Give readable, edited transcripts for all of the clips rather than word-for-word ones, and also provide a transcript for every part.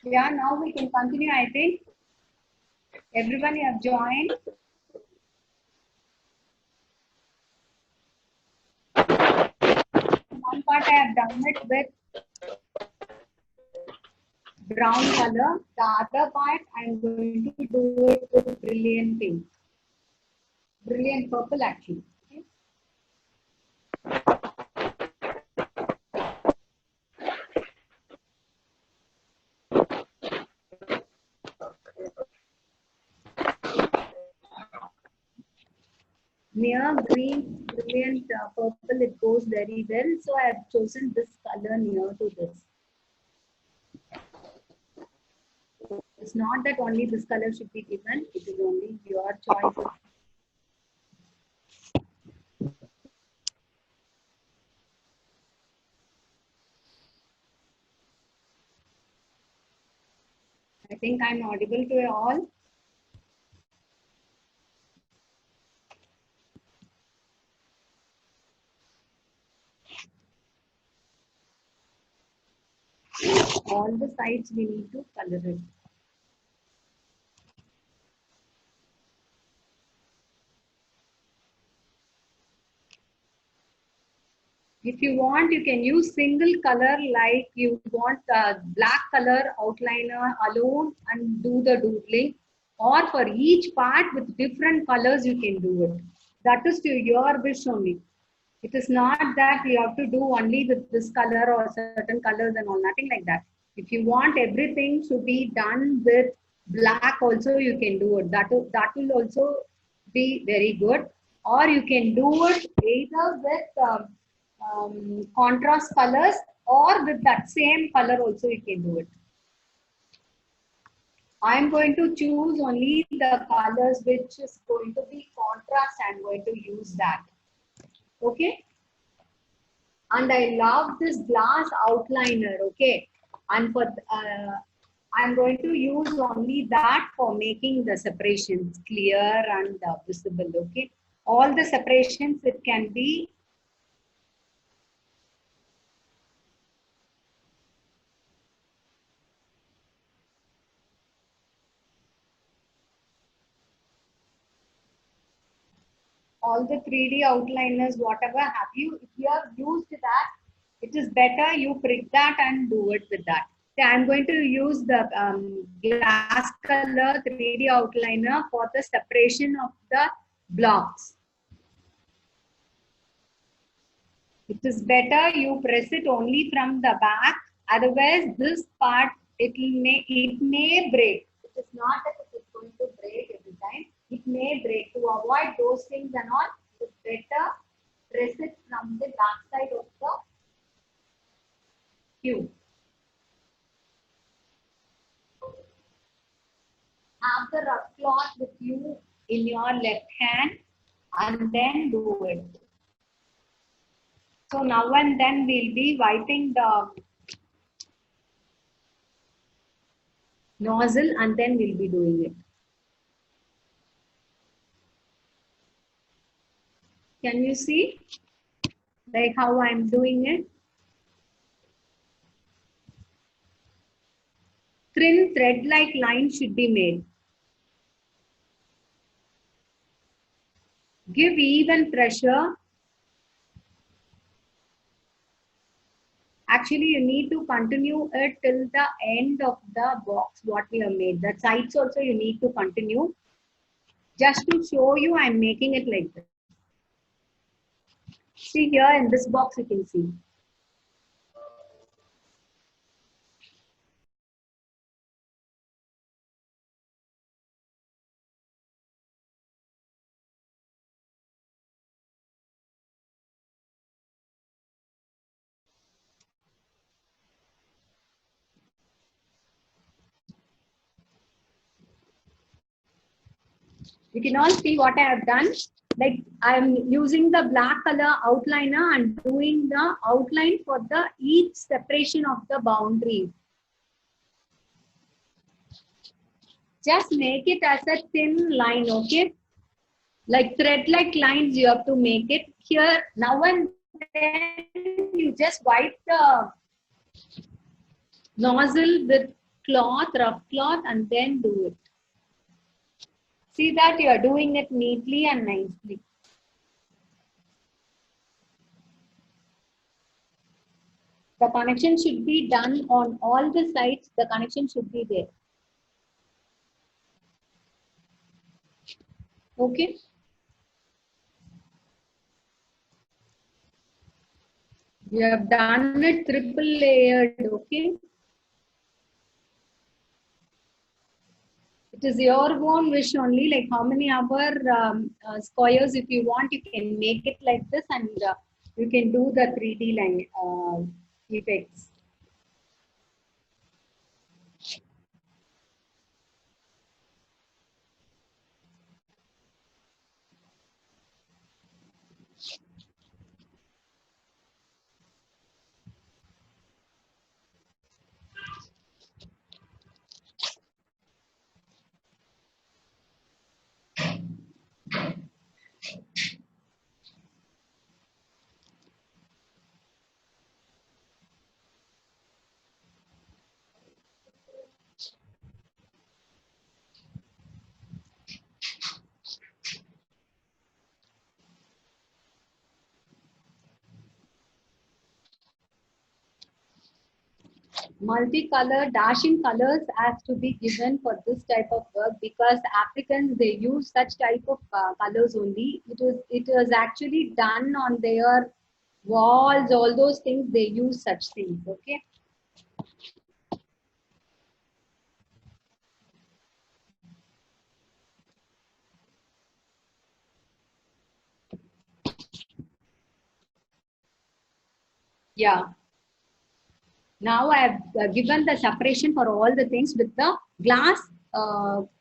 Yeah, now we can continue, I think. Everyone you have joined. One part I have done it with brown color. The other part I'm going to do it with brilliant pink. Brilliant purple actually. Okay. Near green, brilliant purple, it goes very well. So I have chosen this color near to this. It's not that only this color should be given. It is only your choice. I think I'm audible to you all. All the sides we need to color it. If you want, you can use single color, like you want black color outliner alone and do the doodling, or for each part with different colors you can do it. That is to your wish only. It is not that you have to do only with this color or certain colors and all, nothing like that. If you want everything to be done with black also, you can do it. That will also be very good. Or you can do it either with contrast colors or with that same color also you can do it. I am going to choose only the colors which is going to be contrast. I am going to use that. Okay. And I love this glass outliner. Okay. And for I'm going to use only that for making the separations clear and visible. Okay. All the separations it can be all the 3D outliners, whatever have you, if you have used that, it is better you prick that and do it with that. So I'm going to use the glass color 3D outliner for the separation of the blocks. It is better you press it only from the back, otherwise this part it may break. It is not that it is going to break every time. It may break. To avoid those things and all, it is better press it from the back side of the cube. Have the rough cloth with you in your left hand and then do it. So now and then we'll be wiping the nozzle and then we'll be doing it. Can you see like how I'm doing it? Thin thread-like lines should be made. Give even pressure. Actually, you need to continue it till the end of the box what we have made. The sides also you need to continue. Just to show you, I'm making it like this. See here in this box you can see. You can all see what I have done. Like I'm using the black color outliner and doing the outline for the each separation of the boundary. Just make it as a thin line, okay? Like thread-like lines you have to make it. Here, now and then you just wipe the nozzle with cloth, rough cloth, and then do it. See that you are doing it neatly and nicely. The connection should be done on all the sides. The connection should be there. Okay. We have done it triple layered. Okay. It is your own wish only, like how many other squares if you want, you can make it like this, and you can do the 3D line effects. Multicolor dashing colors has to be given for this type of work, because Africans, they use such type of colors only. It was actually done on their walls, all those things, they use such things. Okay. Yeah. Now I have given the separation for all the things with the glass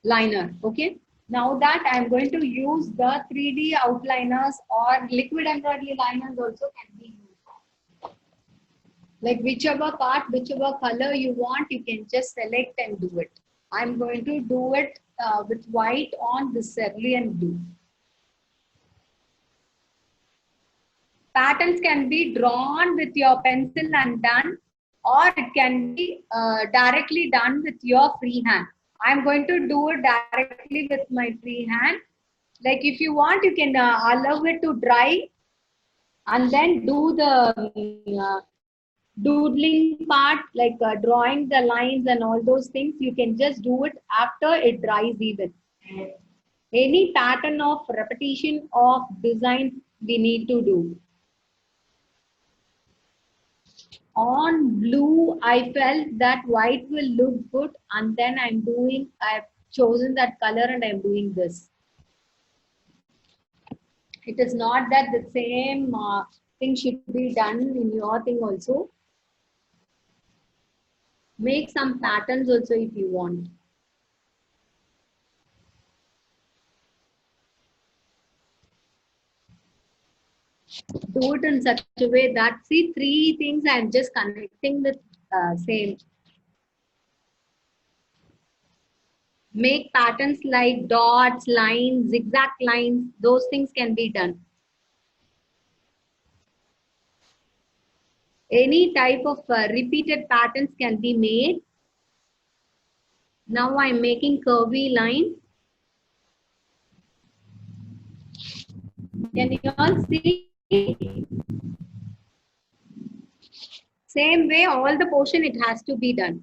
liner. Okay. Now that I am going to use the 3D outliners, or liquid embroidery liners also can be used. Like whichever part, whichever color you want, you can just select and do it. I'm going to do it with white on this cerulean blue. Patterns can be drawn with your pencil and done, or it can be directly done with your free hand. I'm going to do it directly with my free hand. Like if you want, you can allow it to dry and then do the doodling part, like drawing the lines and all those things. You can just do it after it dries even. Any pattern of repetition of design we need to do. On blue, I felt that white will look good, and then I've chosen that color and I'm doing this. It is not that the same thing should be done in your thing also. Make some patterns also if you want. Do it in such a way that, see, three things I'm just connecting with same. Make patterns like dots, lines, zigzag lines, those things can be done. Any type of repeated patterns can be made. Now I'm making curvy line. Can you all see? Same way, all the portion it has to be done.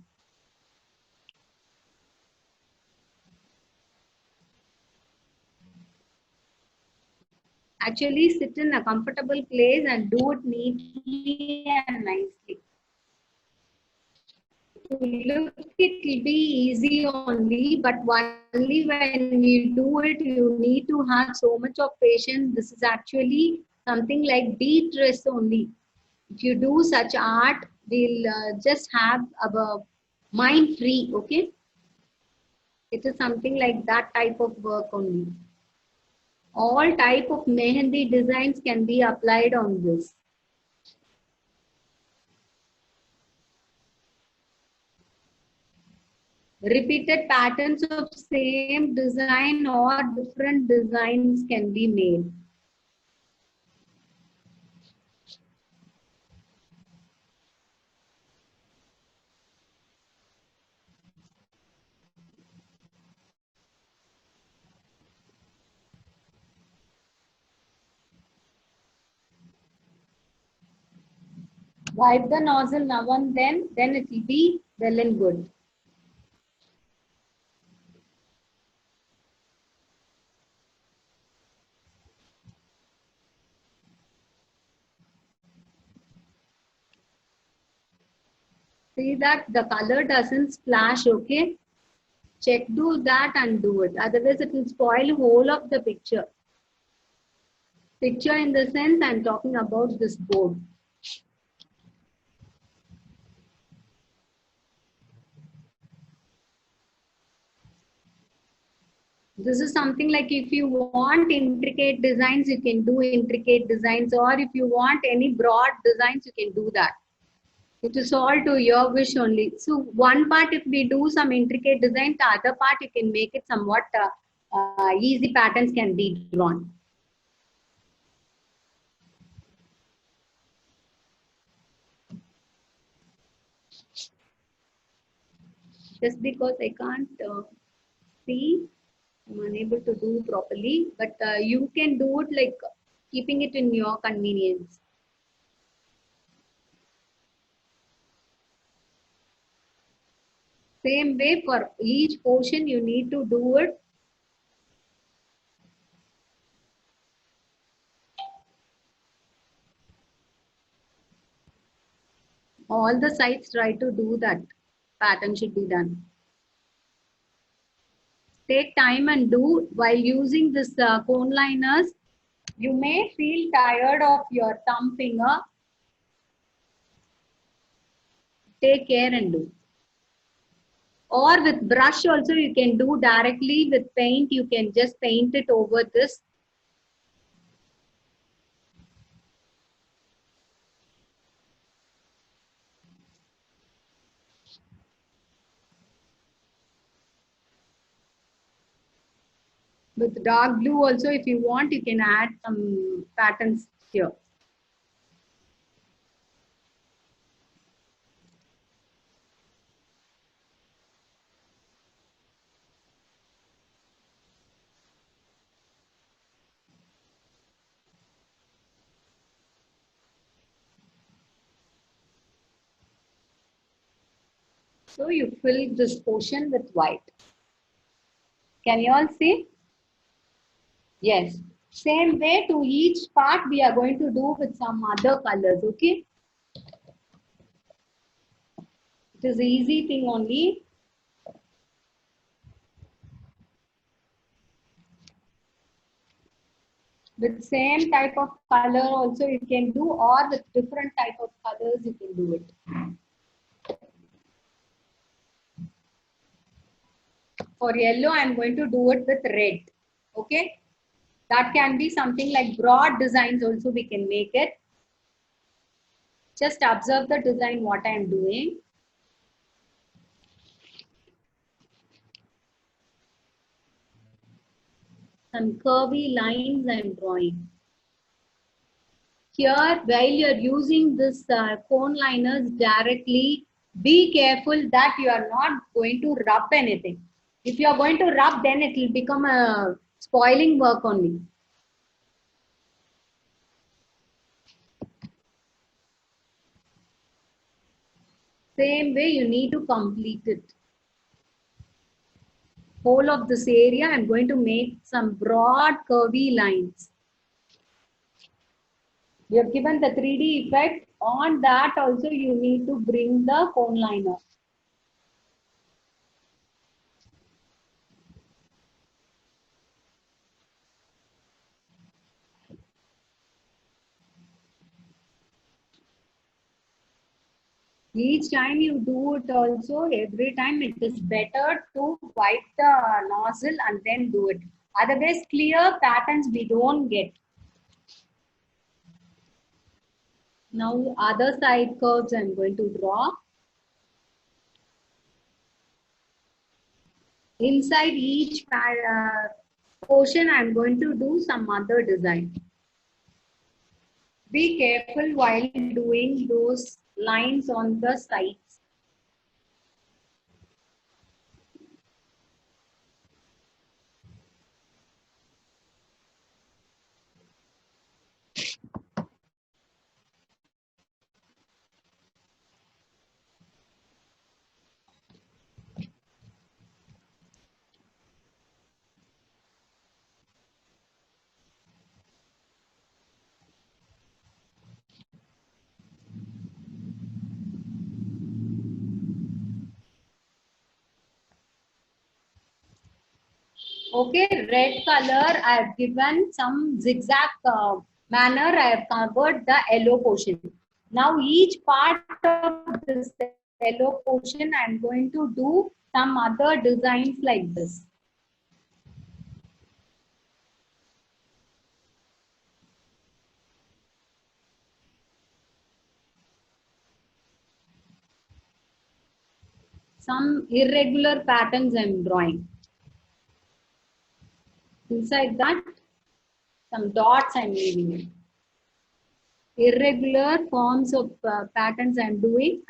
Actually, sit in a comfortable place and do it neatly and nicely. Look, it will be easy only, but only when you do it, you need to have so much of patience. This is actually something like bead dress only. If you do such art, we'll just have our mind free. Okay. It is something like that type of work only. All type of mehendi designs can be applied on this. Repeated patterns of same design or different designs can be made. Wipe the nozzle now and then it will be well and good. See that the color doesn't splash, okay? Check do that and do it. Otherwise it will spoil whole of the picture. Picture in the sense I'm talking about this board. This is something like if you want intricate designs, you can do intricate designs, or if you want any broad designs, you can do that. It is all to your wish only. So one part, if we do some intricate design, the other part you can make it somewhat easy patterns can be drawn. Just because I can't see, I'm unable to do properly, but you can do it like keeping it in your convenience. Same way for each portion, you need to do it. All the sides try to do that. Pattern should be done. Take time and do while using this cone liners. You may feel tired of your thumb finger. Take care and do. Or with brush also you can do directly with paint. You can just paint it over this. With dark blue also, if you want, you can add some patterns here. So you fill this portion with white. Can you all see? Yes. Same way to each part we are going to do with some other colors, okay? It is easy thing only. With same type of color also you can do, or with different type of colors you can do it. For yellow, I am going to do it with red. Okay. That can be something like broad designs also we can make it. Just observe the design what I am doing. Some curvy lines I am drawing. Here, while you are using this cone liners directly, be careful that you are not going to rub anything. If you are going to rub, then it will become a spoiling work only. Same way, you need to complete it. Whole of this area, I'm going to make some broad curvy lines. We have given the 3D effect. On that also, you need to bring the cone liner. Each time you do it also, every time it is better to wipe the nozzle and then do it. Otherwise, clear patterns we don't get. Now, other side curves I'm going to draw. Inside each portion, I'm going to do some other design. Be careful while doing those lines on the sides. Okay, red color, I have given some zigzag manner, I have covered the yellow portion. Now each part of this yellow portion, I am going to do some other designs like this. Some irregular patterns I am drawing. Inside that, some dots I am leaving it. Irregular forms of patterns I am doing.